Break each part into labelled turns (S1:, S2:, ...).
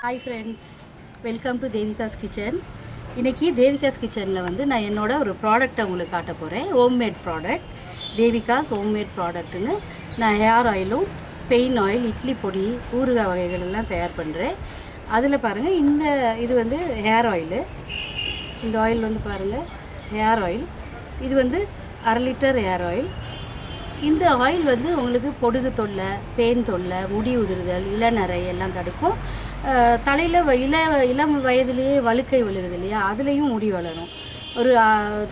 S1: Hi friends, welcome to Devika's kitchen. இன்றைக்கி தேவிகாஸ் கிச்சனில் வந்து நான் என்னோடய ஒரு ப்ராடக்ட்டை உங்களுக்கு காட்ட போகிறேன். ஹோம்மேட் ப்ராடக்ட், தேவிகாஸ் ஹோம்மேட் ப்ராடக்ட்டுன்னு நான் ஹேர் ஆயிலும் பெயின் ஆயில், இட்லி பொடி, ஊறுகாய் வகைகள் எல்லாம் தயார் பண்ணுறேன். அதில் பாருங்கள், இது வந்து ஹேர் ஆயிலு. இந்த ஆயில் வந்து பாருங்கள், ஹேர் ஆயில். இது வந்து 1/2 லிட்டர் ஹேர் ஆயில். இந்த ஆயில் வந்து உங்களுக்கு பொடுகு தொல்லை, பேன் தொல்லை, முடி உதிர்தல், இளநரை எல்லாம் தடுக்கும். தலையில் இளம் வயதிலேயே வழுக்கை விழுகுது இல்லையா, அதுலேயும் முடி வளரும். ஒரு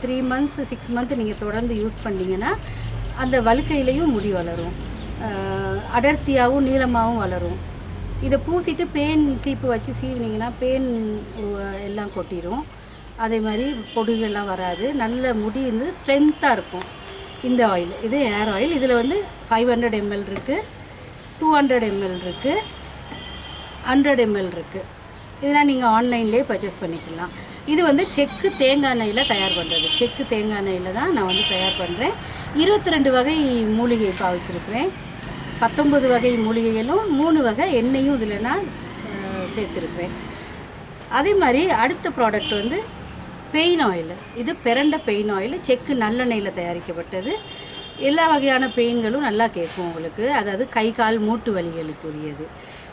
S1: 3 months 6 months நீங்கள் தொடர்ந்து யூஸ் பண்ணிங்கன்னா அந்த வழுக்கையிலையும் முடி வளரும், அடர்த்தியாகவும் நீளமாகவும் வளரும். இதை பூசிட்டு பேன் சீப்பு வச்சு சீவினீங்கன்னா பேன் எல்லாம் கொட்டிடும். அதே மாதிரி பொடுகெல்லாம் வராது, நல்ல முடி வந்து ஸ்ட்ரென்த்தாக இருக்கும். இந்த ஆயில் இது ஹேர் ஆயில். இதில் வந்து 500 ml இருக்குது, 200 ml இருக்குது, 100 ml இருக்குது. இதெல்லாம் நீங்கள் ஆன்லைன்லேயே பர்ச்சேஸ் பண்ணிக்கலாம். இது வந்து செக்கு தேங்காய் எண்ணெயில் தயார் பண்ணுறது. செக்கு தேங்காய் எண்ணெயில் தான் நான் வந்து தயார் பண்ணுறேன். 22 வகை மூலிகை பாவிச்சிருக்கிறேன். 19 வகை மூலிகைகளும் 3 வகை எண்ணெயும் இதில் நான் சேர்த்துருக்கிறேன். அதே மாதிரி அடுத்த ப்ராடக்ட் வந்து பெயின் ஆயில். இது பிரண்ட பெயின் ஆயில், செக்கு நல்லெண்ணெயில் தயாரிக்கப்பட்டது. எல்லா வகையான பெயின்களும் நல்லா கேட்கும் உங்களுக்கு. அதாவது கை கால் மூட்டு வலிகளுக்கு உரியது.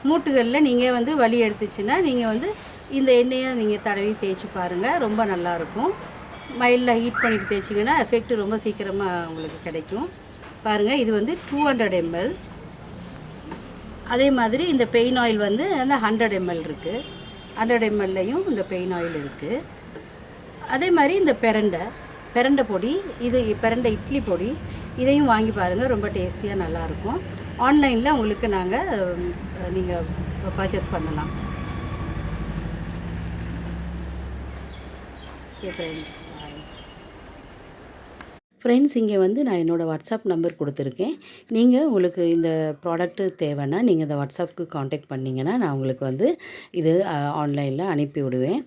S1: மூட்டுகளில் நீங்கள் வந்து வலி எடுத்துச்சுன்னா நீங்கள் வந்து இந்த எண்ணெயை நீங்கள் தடவி தேய்ச்சி பாருங்கள், ரொம்ப நல்லாயிருக்கும். மைல்டில் ஹீட் பண்ணிவிட்டு தேய்ச்சிங்கன்னா எஃபெக்ட் ரொம்ப சீக்கிரமாக உங்களுக்கு கிடைக்கும். பாருங்கள், இது வந்து 200 ml. அதே மாதிரி இந்த பெயின் ஆயில் வந்து 100 ml இருக்குது. 100 mlலையும் இந்த பெயின் ஆயில் இருக்குது. அதே மாதிரி இந்த பிரண்டை பொடி, இது பிரண்டை இட்லி பொடி, இதையும் வாங்கி பாருங்கள், ரொம்ப டேஸ்டியாக நல்லாயிருக்கும். ஆன்லைனில் உங்களுக்கு நீங்கள் பர்ச்சேஸ் பண்ணலாம். ஓகே ஃப்ரெண்ட்ஸ், இங்கே வந்து நான் என்னோடய வாட்ஸ்அப் நம்பர் கொடுத்துருக்கேன். நீங்கள் உங்களுக்கு இந்த ப்ராடக்ட்டு தேவைன்னா நீங்கள் இந்த வாட்ஸ்அப்புக்கு காண்டாக்ட் பண்ணிங்கன்னா நான் உங்களுக்கு வந்து இது ஆன்லைனில் அனுப்பி விடுவேன்.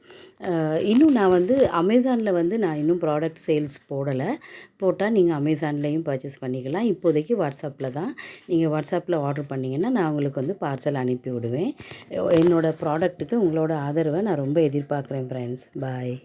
S1: இன்னும் நான் வந்து அமேசானில் வந்து நான் இன்னும் ப்ராடக்ட் சேல்ஸ் போட்டால் நீங்கள் அமேசான்லேயும் பர்ச்சேஸ் பண்ணிக்கலாம். இப்போதைக்கு வாட்ஸ்அப்பில் தான். நீங்கள் வாட்ஸ்அப்பில் ஆர்டர் பண்ணிங்கன்னா நான் உங்களுக்கு வந்து பார்சல் அனுப்பி விடுவேன். என்னோடய ப்ராடக்ட்டுக்கு உங்களோட ஆதரவை நான் ரொம்ப எதிர்பார்க்குறேன் ஃப்ரெண்ட்ஸ். பாய்.